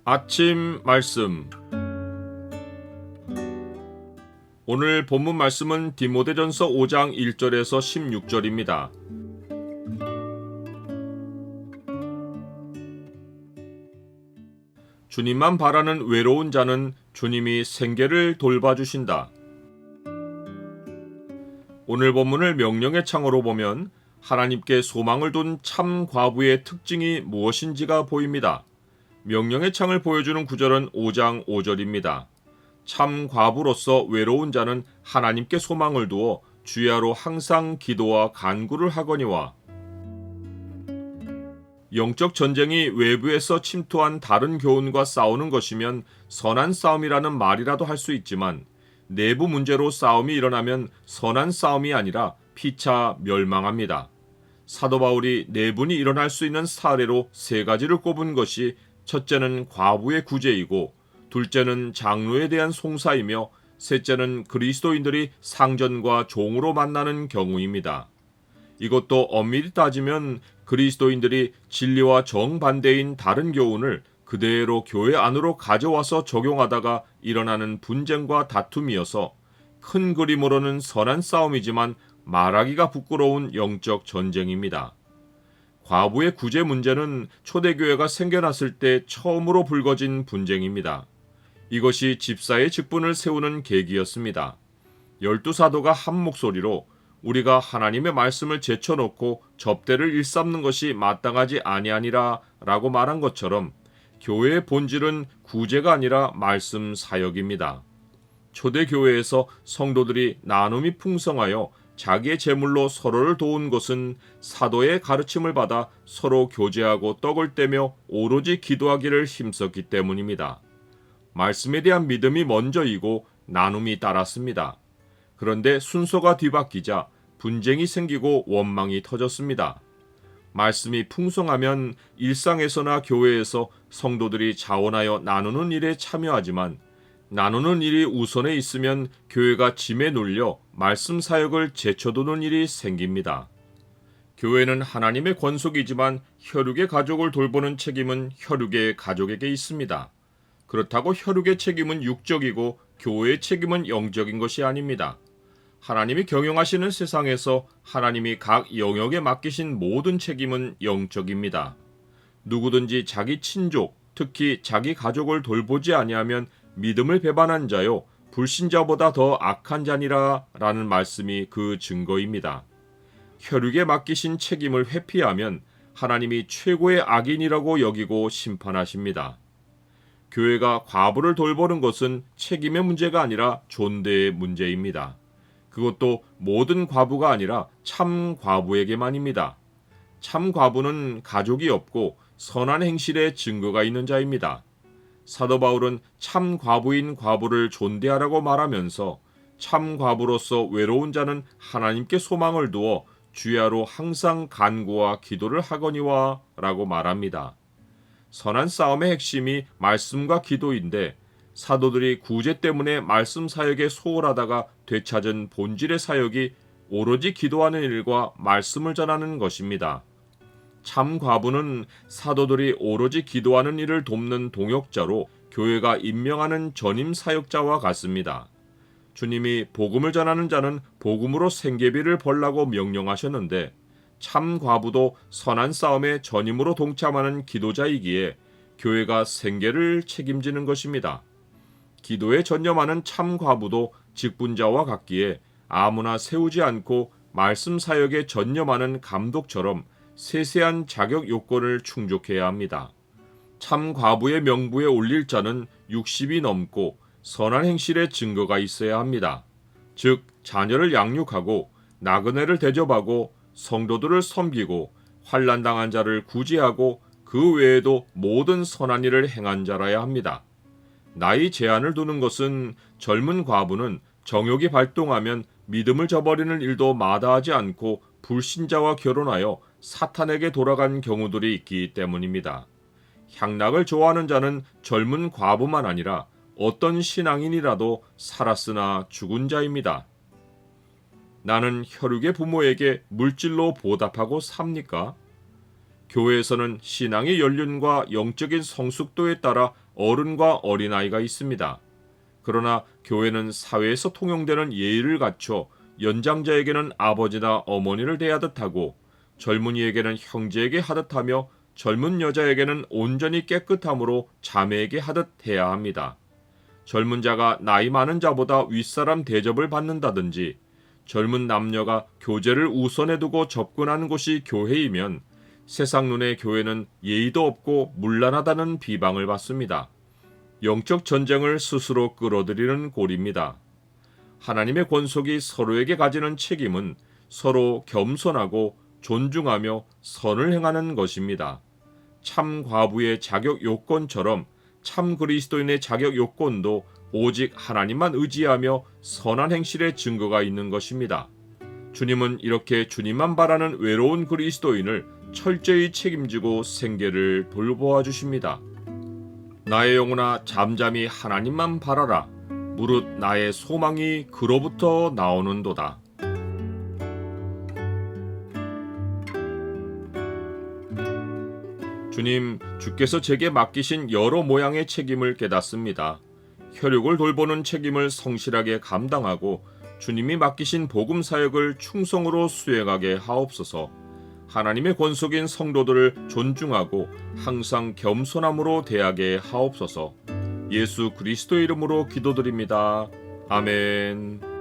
아침 말씀. 오늘 본문 말씀은 디모데전서 5장 1절에서 16절입니다. 주님만 바라는 외로운 자는 주님이 생계를 돌봐주신다. 오늘 본문을 명령의 창으로 보면 하나님께 소망을 둔 참 과부의 특징이 무엇인지가 보입니다. 명령의 창을 보여주는 구절은 5장 5절입니다. 참 과부로서 외로운 자는 하나님께 소망을 두어 주야로 항상 기도와 간구를 하거니와. 영적 전쟁이 외부에서 침투한 다른 교훈과 싸우는 것이면 선한 싸움이라는 말이라도 할 수 있지만 내부 문제로 싸움이 일어나면 선한 싸움이 아니라 피차 멸망합니다. 사도 바울이 내분이 일어날 수 있는 사례로 세 가지를 꼽은 것이 첫째는 과부의 구제이고, 둘째는 장로에 대한 송사이며, 셋째는 그리스도인들이 상전과 종으로 만나는 경우입니다. 이것도 엄밀히 따지면 그리스도인들이 진리와 정반대인 다른 교훈을 그대로 교회 안으로 가져와서 적용하다가 일어나는 분쟁과 다툼이어서 큰 그림으로는 선한 싸움이지만 말하기가 부끄러운 영적 전쟁입니다. 과부의 구제 문제는 초대교회가 생겨났을 때 처음으로 불거진 분쟁입니다. 이것이 집사의 직분을 세우는 계기였습니다. 12사도가 한 목소리로 우리가 하나님의 말씀을 제쳐놓고 접대를 일삼는 것이 마땅하지 아니하니라 라고 말한 것처럼 교회의 본질은 구제가 아니라 말씀 사역입니다. 초대교회에서 성도들이 나눔이 풍성하여 자기의 재물로 서로를 도운 것은 사도의 가르침을 받아 서로 교제하고 떡을 떼며 오로지 기도하기를 힘썼기 때문입니다. 말씀에 대한 믿음이 먼저이고 나눔이 따랐습니다. 그런데 순서가 뒤바뀌자 분쟁이 생기고 원망이 터졌습니다. 말씀이 풍성하면 일상에서나 교회에서 성도들이 자원하여 나누는 일에 참여하지만 나누는 일이 우선에 있으면 교회가 짐에 눌려 말씀 사역을 제쳐두는 일이 생깁니다. 교회는 하나님의 권속이지만 혈육의 가족을 돌보는 책임은 혈육의 가족에게 있습니다. 그렇다고 혈육의 책임은 육적이고 교회의 책임은 영적인 것이 아닙니다. 하나님이 경영하시는 세상에서 하나님이 각 영역에 맡기신 모든 책임은 영적입니다. 누구든지 자기 친족, 특히 자기 가족을 돌보지 아니하면 믿음을 배반한 자요 불신자보다 더 악한 자니라 라는 말씀이 그 증거입니다. 혈육에 맡기신 책임을 회피하면 하나님이 최고의 악인이라고 여기고 심판하십니다. 교회가 과부를 돌보는 것은 책임의 문제가 아니라 존대의 문제입니다. 그것도 모든 과부가 아니라 참 과부에게만입니다. 참 과부는 가족이 없고 선한 행실에 증거가 있는 자입니다. 사도 바울은 참 과부인 과부를 존대하라고 말하면서 참 과부로서 외로운 자는 하나님께 소망을 두어 주야로 항상 간구와 기도를 하거니와 라고 말합니다. 선한 싸움의 핵심이 말씀과 기도인데 사도들이 구제 때문에 말씀 사역에 소홀하다가 되찾은 본질의 사역이 오로지 기도하는 일과 말씀을 전하는 것입니다. 참 과부는 사도들이 오로지 기도하는 일을 돕는 동역자로 교회가 임명하는 전임 사역자와 같습니다. 주님이 복음을 전하는 자는 복음으로 생계비를 벌라고 명령하셨는데 참 과부도 선한 싸움에 전임으로 동참하는 기도자이기에 교회가 생계를 책임지는 것입니다. 기도에 전념하는 참 과부도 직분자와 같기에 아무나 세우지 않고 말씀 사역에 전념하는 감독처럼 세세한 자격 요건을 충족해야 합니다. 참 과부의 명부에 올릴 자는 60이 넘고 선한 행실의 증거가 있어야 합니다. 즉 자녀를 양육하고 나그네를 대접하고 성도들을 섬기고 환난당한 자를 구제하고 그 외에도 모든 선한 일을 행한 자라야 합니다. 나이 제한을 두는 것은 젊은 과부는 정욕이 발동하면 믿음을 저버리는 일도 마다하지 않고 불신자와 결혼하여 사탄에게 돌아간 경우들이 있기 때문입니다. 향락을 좋아하는 자는 젊은 과부만 아니라 어떤 신앙인이라도 살았으나 죽은 자입니다. 나는 혈육의 부모에게 물질로 보답하고 삽니까? 교회에서는 신앙의 연륜과 영적인 성숙도에 따라 어른과 어린아이가 있습니다. 그러나 교회는 사회에서 통용되는 예의를 갖춰 연장자에게는 아버지나 어머니를 대하듯 하고 젊은이에게는 형제에게 하듯 하며 젊은 여자에게는 온전히 깨끗함으로 자매에게 하듯 해야 합니다. 젊은 자가 나이 많은 자보다 윗사람 대접을 받는다든지 젊은 남녀가 교제를 우선에 두고 접근하는 곳이 교회이면 세상 눈에 교회는 예의도 없고 문란하다는 비방을 받습니다. 영적 전쟁을 스스로 끌어들이는 꼴입니다. 하나님의 권속이 서로에게 가지는 책임은 서로 겸손하고 존중하며 선을 행하는 것입니다. 참 과부의 자격 요건처럼 참 그리스도인의 자격 요건도 오직 하나님만 의지하며 선한 행실의 증거가 있는 것입니다. 주님은 이렇게 주님만 바라는 외로운 그리스도인을 철저히 책임지고 생계를 돌보아 주십니다. 나의 영혼아 잠잠히 하나님만 바라라. 무릇 나의 소망이 그로부터 나오는도다. 주님, 주께서 제게 맡기신 여러 모양의 책임을 깨닫습니다. 혈육을 돌보는 책임을 성실하게 감당하고 주님이 맡기신 복음 사역을 충성으로 수행하게 하옵소서. 하나님의 권속인 성도들을 존중하고 항상 겸손함으로 대하게 하옵소서. 예수 그리스도 이름으로 기도드립니다. 아멘.